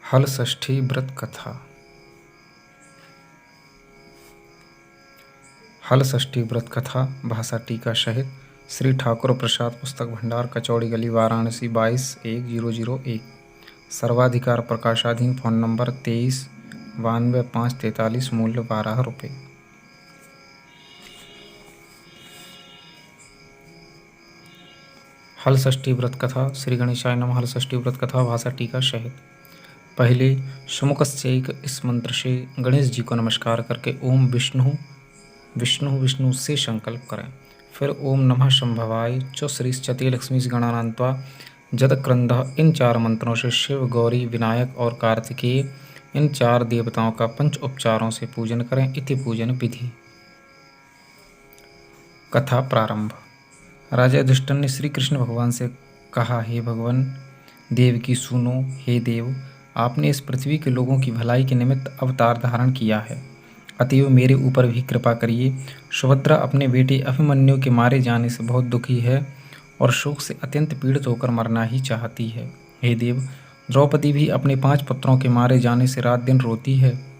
हल षष्ठी व्रत कथा। हल षष्ठी व्रत कथा भाषा टीका सहित श्री ठाकुर प्रसाद पुस्तक भंडार, कचौड़ी गली, वाराणसी 22-1001। सर्वाधिकार प्रकाशाधीन। Phone number 23-92-543। मूल्य 12 रुपये। हल षष्ठी व्रत कथा। श्री गणेशाय नमः। हल षष्ठी व्रत कथा भाषा टीका सहित। पहले सुमुखस्यैक इस मंत्र से गणेश जी को नमस्कार करके ओम विष्णु विष्णु से संकल्प करें। फिर ओम नमः संभवाय च श्रीश्चते लक्ष्मी गणानान्त्वा जतक्रंदः, इन 4 मंत्रों से शिव, गौरी, विनायक और कार्तिकेय इन 4 देवताओं का 5 उपचारों से पूजन करें। इति पूजन विधि। कथा प्रारंभ। राजा युधिष्ठिर ने श्री कृष्ण भगवान से कहा, हे भगवान देव की सुनो। हे देव, आपने इस पृथ्वी के लोगों की भलाई के निमित्त अवतार धारण किया है, अतएव मेरे ऊपर भी कृपा करिए। सुभद्रा अपने बेटे अभिमन्यु के मारे जाने से बहुत दुखी है और शोक से अत्यंत पीड़ित होकर मरना ही चाहती है। हे देव, द्रौपदी भी अपने 5 पुत्रों के मारे जाने से रात दिन रोती है।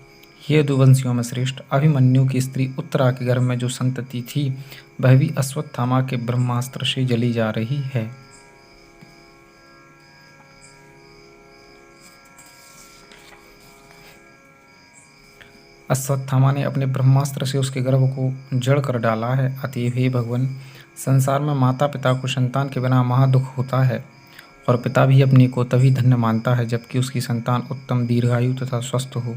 ये दुवंशियों में श्रेष्ठ अभिमन्यु की स्त्री उत्तरा के गर्भ में जो संतति थी, वह भी अश्वत्थामा के ब्रह्मास्त्र से जली जा रही है। अश्वत्थामा ने अपने ब्रह्मास्त्र से उसके गर्भ को जड़ कर डाला है। अतएव हे भगवान, संसार में माता पिता को संतान के बिना महादुख होता है और पिता भी अपने को तभी धन्य मानता है जबकि उसकी संतान उत्तम, दीर्घायु तथा स्वस्थ हो।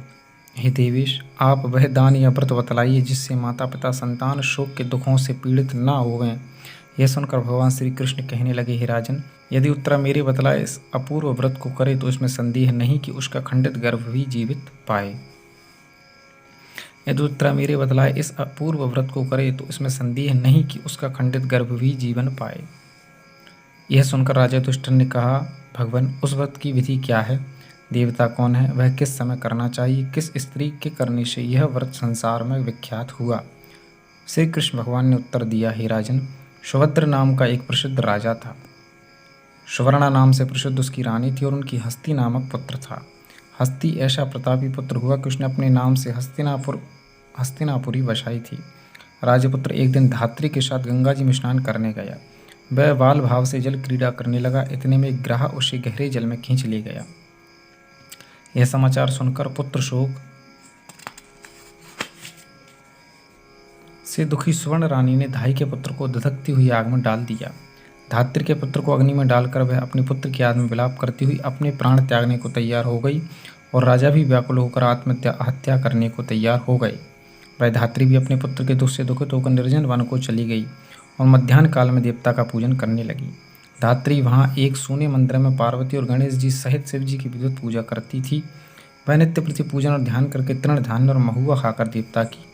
हे देवेश, आप वह दान या व्रत बतलाइए जिससे माता पिता संतान शोक के दुखों से पीड़ित न होवें। यह सुनकर भगवान श्री कृष्ण कहने लगे, हे राजन, यदि उत्तरा मेरे बतलाए इस अपूर्व व्रत को करे तो इसमें संदेह नहीं कि उसका खंडित गर्भ भी जीवित पाए। यदि उत्तरा मेरे बतलाए इस अपूर्व व्रत को करे तो इसमें संदेह नहीं कि उसका खंडित गर्भ भी जीवन पाए। यह सुनकर राजा युधिष्ठिर ने कहा, भगवान, उस व्रत की विधि क्या है? देवता कौन है? वह किस समय करना चाहिए? किस स्त्री के करने से यह व्रत संसार में विख्यात हुआ? श्री कृष्ण भगवान ने उत्तर दिया, हे राजन, सुभद्र नाम का एक प्रसिद्ध राजा था। सुवर्णा नाम से प्रसिद्ध उसकी रानी थी और उनकी हस्ती नामक पुत्र था। हस्ती ऐसा प्रतापी पुत्र हुआ कि उसने अपने नाम से हस्तिनापुरी बसाई थी। राजपुत्र एक दिन धात्री के साथ गंगा जी में स्नान करने गया। वह बाल भाव से जल क्रीड़ा करने लगा। इतने में एक ग्राह उसे गहरे जल में खींच ले गया। यह समाचार सुनकर पुत्र शोक से दुखी सुवर्ण रानी ने धाई के पुत्र को धधकती हुई आग में डाल दिया। धात्री के पुत्र को अग्नि में डालकर वह अपने पुत्र की याद में विलाप करती हुई अपने प्राण त्यागने को तैयार हो गई और राजा भी व्याकुल होकर आत्महत्या करने को तैयार हो गए। वह धात्री भी अपने पुत्र के दुख से दुखित होकर निर्जन वन को चली गई और मध्याह्न काल में देवता का पूजन करने लगी। धात्री वहाँ एक सोने मंदिर में पार्वती और गणेश जी सहित शिव जी की विद्युत पूजा करती थी। वह नित्य प्रति पूजन और ध्यान करके तृण धान्य और महुआ खाकर देवता की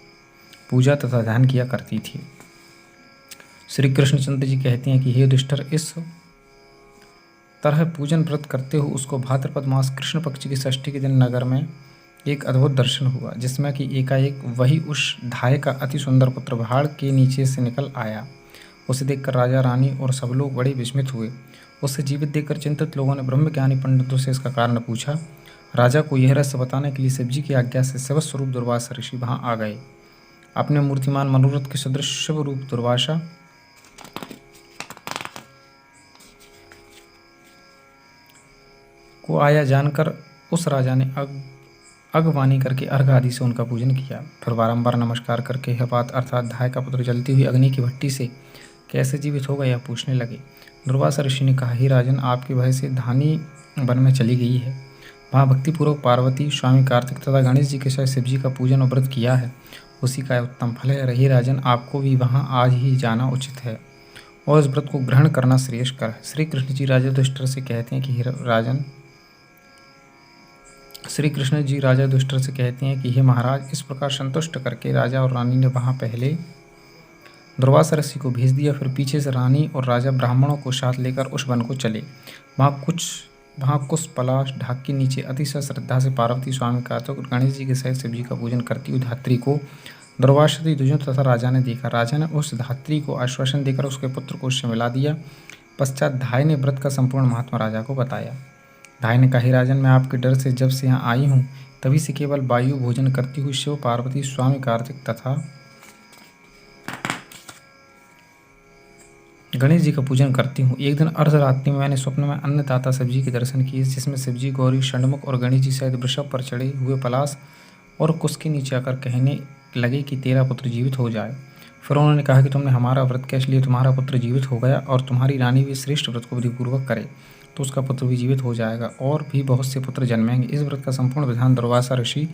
पूजा तथा ध्यान किया करती थी। श्री कृष्णचंद्र जी कहते हैं कि हे युधिष्ठिर, इस तरह पूजन व्रत करते हुए उसको भाद्रपद मास कृष्ण पक्ष की षष्ठी के दिन नगर में एक अद्भुत दर्शन हुआ, जिसमें कि एकाएक वही उस धाय का अति सुंदर पुत्र पहाड़ के नीचे से निकल आया। उसे देखकर राजा, रानी और सब लोग बड़े विस्मित हुए। उसे जीवित देखकर चिंतित लोगों ने ब्रह्मज्ञानी पंडितों से इसका कारण पूछा। राजा को यह रहस्य बताने के लिए शिव जी की आज्ञा से शिवस्वरूप दुर्वासा ऋषि वहां आ गए। अपने मूर्तिमान मनोरथ के सदृश शिव रूप दुर्वासा को आया जानकर उस राजा ने अगवानी करके अर्घ आदि से उनका पूजन किया। फिर बारंबार नमस्कार करके यह बात अर्थात धाय का पुत्र जलती हुई अग्नि की भट्टी से कैसे जीवित होगा यह पूछने लगे। दुर्वासा ऋषि ने कहा, हे राजन, आपकी भय से धानी वन में चली गई है। वहाँ भक्तिपूर्वक पार्वती, स्वामी कार्तिक तथा गणेश जी के साथ शिव जी का पूजन और व्रत किया है, उसी का उत्तम फल है। हे राजन, आपको भी वहाँ आज ही जाना उचित है और इस व्रत को ग्रहण करना श्रेयस्कर है। श्री कृष्ण जी राजा युधिष्ठिर से कहते हैं कि हे महाराज, इस प्रकार संतुष्ट करके राजा और रानी ने वहाँ पहले दुर्वासा ऋषि को भेज दिया। फिर पीछे से रानी और राजा ब्राह्मणों को साथ लेकर उस वन को चले। वहाँ कुश पलाश ढाक के नीचे अतिशय श्रद्धा से पार्वती, स्वामी कार्तिक और गणेश जी के सहित शिव जी का पूजन करती हुई धात्री को दुर्वासा द्विजों तथा राजा ने देखा। राजा ने उस धात्री को आश्वासन देकर उसके पुत्र को उससे मिला दिया। पश्चात धाय ने व्रत का संपूर्ण महात्मा राजा को बताया। धाई ने कहा, हे राजन, मैं आपके डर से जब से यहाँ आई हूँ तभी से केवल वायु भोजन करती हुई शिव, पार्वती, स्वामी कार्तिक तथा गणेश जी का पूजन करती हूँ। एक दिन अर्धरात्रि में मैंने स्वप्न में अन्नदाता शिवजी के दर्शन किए, जिसमें शिवजी, गौरी, षण्मुख और गणेश जी सहित वृषभ पर चढ़े हुए पलाश और कुश के नीचे आकर कहने लगे कि तेरा पुत्र जीवित हो जाए। फिर उन्होंने कहा कि तुमने हमारा व्रत कैसे लिया, तुम्हारा पुत्र जीवित हो गया और तुम्हारी रानी भी श्रेष्ठ व्रत को विधिपूर्वक करे तो उसका पुत्र भी जीवित हो जाएगा और भी बहुत से पुत्र जन्मेंगे। इस व्रत का संपूर्ण विधान दुर्वासा ऋषि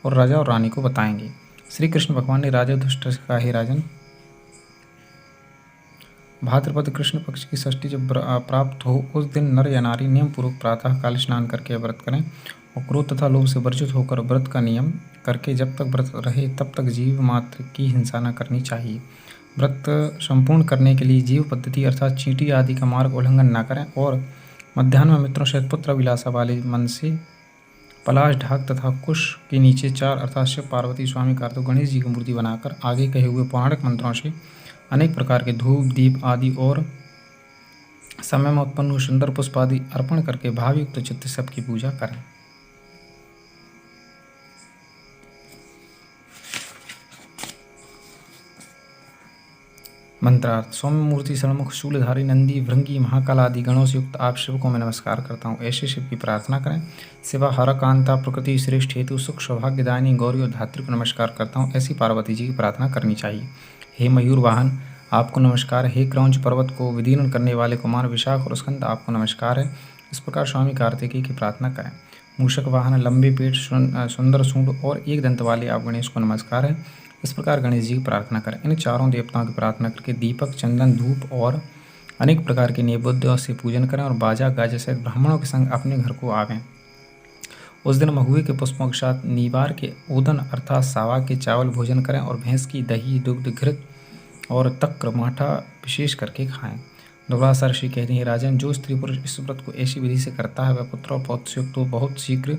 और राजा और रानी को बताएंगे। श्री कृष्ण भगवान ने राजा युधिष्ठिर से कहा, हे राजन, भाद्रपद कृष्ण पक्ष की षष्ठी जब प्राप्त हो उस दिन नर या नारी नियम पूर्वक प्रातः काल स्नान करके व्रत करें और क्रोध तथा लोभ से वर्जित होकर व्रत का नियम करके जब तक व्रत रहे तब तक जीव मात्र की हिंसा न करनी चाहिए। व्रत संपूर्ण करने के लिए जीव पद्धति अर्थात चींटी आदि का मार्ग उल्लंघन न करें और मध्याह्न में मित्रों सहित पुत्र अभिलाषा वाले मन से पलाश, ढाक तथा कुश के नीचे 4 अर्थात शिव, पार्वती, स्वामी कार्तिक, गणेश जी की मूर्ति बनाकर आगे कहे हुए पौराणिक मंत्रों से अनेक प्रकार के धूप, दीप आदि और समय में उत्पन्न हुए सुंदर पुष्प आदि अर्पण करके भावयुक्त चित्त से सबकी पूजा करें। मंत्रार्थ। सौम्य मूर्ति, षण्मुख, शूलधारी, नंदी, भृंगी, महाकाल आदि गणों से युक्त आप शिव को मैं नमस्कार करता हूँ। ऐसे शिव की प्रार्थना करें। शिवा, हर कांता, प्रकृति श्रेष्ठ हेतु, सुख सौभाग्यदायिनी गौरी और धात्री को नमस्कार करता हूँ। ऐसी पार्वती जी की प्रार्थना करनी चाहिए। हे मयूर वाहन, आपको नमस्कार। हे क्रौंच पर्वत को विदीर्ण करने वाले कुमार विशाख और स्कंद, आपको नमस्कार है। इस प्रकार स्वामी कार्तिकेय की प्रार्थना करें। मूषक वाहन, लंबे पेट, सुंदर सूंड और एक दंत वाले आप गणेश को नमस्कार है। इस प्रकार गणेश जी की प्रार्थना करें। इन चारों देवताओं की प्रार्थना करके दीपक, चंदन, धूप और अनेक प्रकार के नैवेद्यों से पूजन करें और बाजा गाजा सहित ब्राह्मणों के संग अपने घर को आवें। उस दिन महुए के पुष्पों के साथ नीवार के ओदन अर्थात सावा के चावल भोजन करें और भैंस की दही, दुग्ध, घृत और तक्र, माठा विशेष करके खाएं। दुर्वासा ऋषि कहते हैं, राजन, जो स्त्री पुरुष इस व्रत को ऐसी विधि से करता है वह पुत्र और पौत्र से युक्त तो बहुत शीघ्र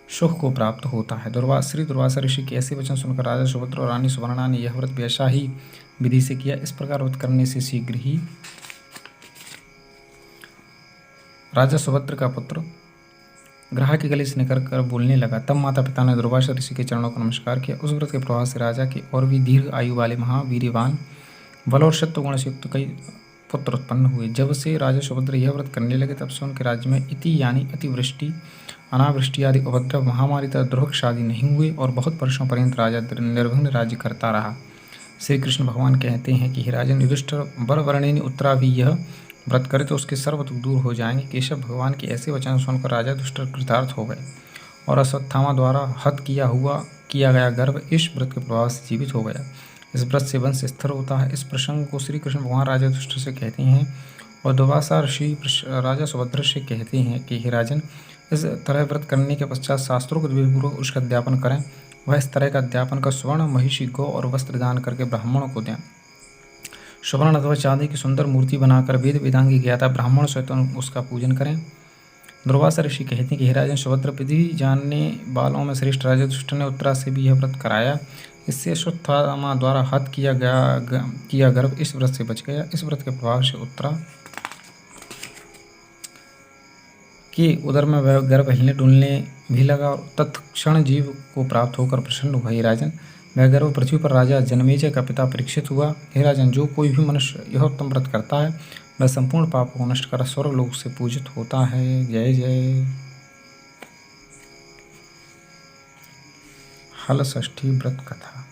सुख को प्राप्त होता है। श्री दुर्वासा ऋषि के ऐसे वचन सुनकर राजा सुभद्र और रानी सुवर्णा ने यह व्रत वैसा ही विधि से किया। इस प्रकार व्रत करने से शीघ्र ही राजा सुभद्र का पुत्र ग्राह के गले से निकल कर बोलने लगा। तब माता पिता ने दुर्वासा ऋषि के चरणों को नमस्कार किया। उस व्रत के प्रभाव से राजा के और भी दीर्घ आयु वाले महावीर्यवान, बल और सत्व गुण से युक्त कई पुत्र उत्पन्न हुए। जब से राजा सुभद्र यह व्रत करने लगे तब से उनके राज्य में इति यानी अतिवृष्टि, अनावृष्टि आदि उपद्रव, महामारी तथा दुर्भिक्ष आदि नहीं हुए और बहुत वर्षों पर्यंत राजा निर्विघ्न राज्य करता रहा। श्री कृष्ण भगवान कहते हैं कि हे राजन युधिष्ठिर, वर वर्णिनी उत्तरा भी यह व्रत करे तो उसके सर्व दुख दूर हो जाएंगे। केशव भगवान के ऐसे वचन सुनकर राजा युधिष्ठिर कृतार्थ हो गए और अश्वत्थामा द्वारा हत किया गया गर्भ इस व्रत के प्रभाव से जीवित हो गया। इस व्रत से वंश स्थिर होता है। इस प्रसंग को श्री कृष्ण भगवान राजा युधिष्ठिर से कहते हैं और दुर्वासा ऋषि राजा सुभद्र से कहते हैं कि हे राजन, इस तरह व्रत करने के पश्चात शास्त्रों को विधिपूर्वक उसका अध्यापन करें। वह इस तरह का अध्यापन कर स्वर्ण, महिषी, गौ और वस्त्र दान करके ब्राह्मणों को दें। स्वर्ण अथवा चांदी की सुंदर मूर्ति बनाकर वेद वेदांगी ज्ञाता ब्राह्मण सहित उसका पूजन करें। दुर्वासा ऋषि कहते हैं कि हे राजन सुभद्र, विधि जानने वालों में श्रेष्ठ राजा युधिष्ठिर ने उत्तरा से भी यह व्रत कराया। इससे अश्वत्थामा द्वारा हत किया गर्भ इस व्रत से बच गया। इस व्रत के प्रभाव से उत्तरा कि उदर में वह गर्भ हिलने डुलने भी लगा और तत्क्षण जीव को प्राप्त होकर प्रसन्न हुआ। हे राजन, वह गर्भ पृथ्वी पर राजा जनमेजय का पिता परीक्षित हुआ। हे राजन, जो कोई भी मनुष्य यह उत्तम व्रत करता है वह संपूर्ण पापों को नष्ट कर स्वर्ग लोक से पूजित होता है। जय जय। हल षष्ठी व्रत कथा।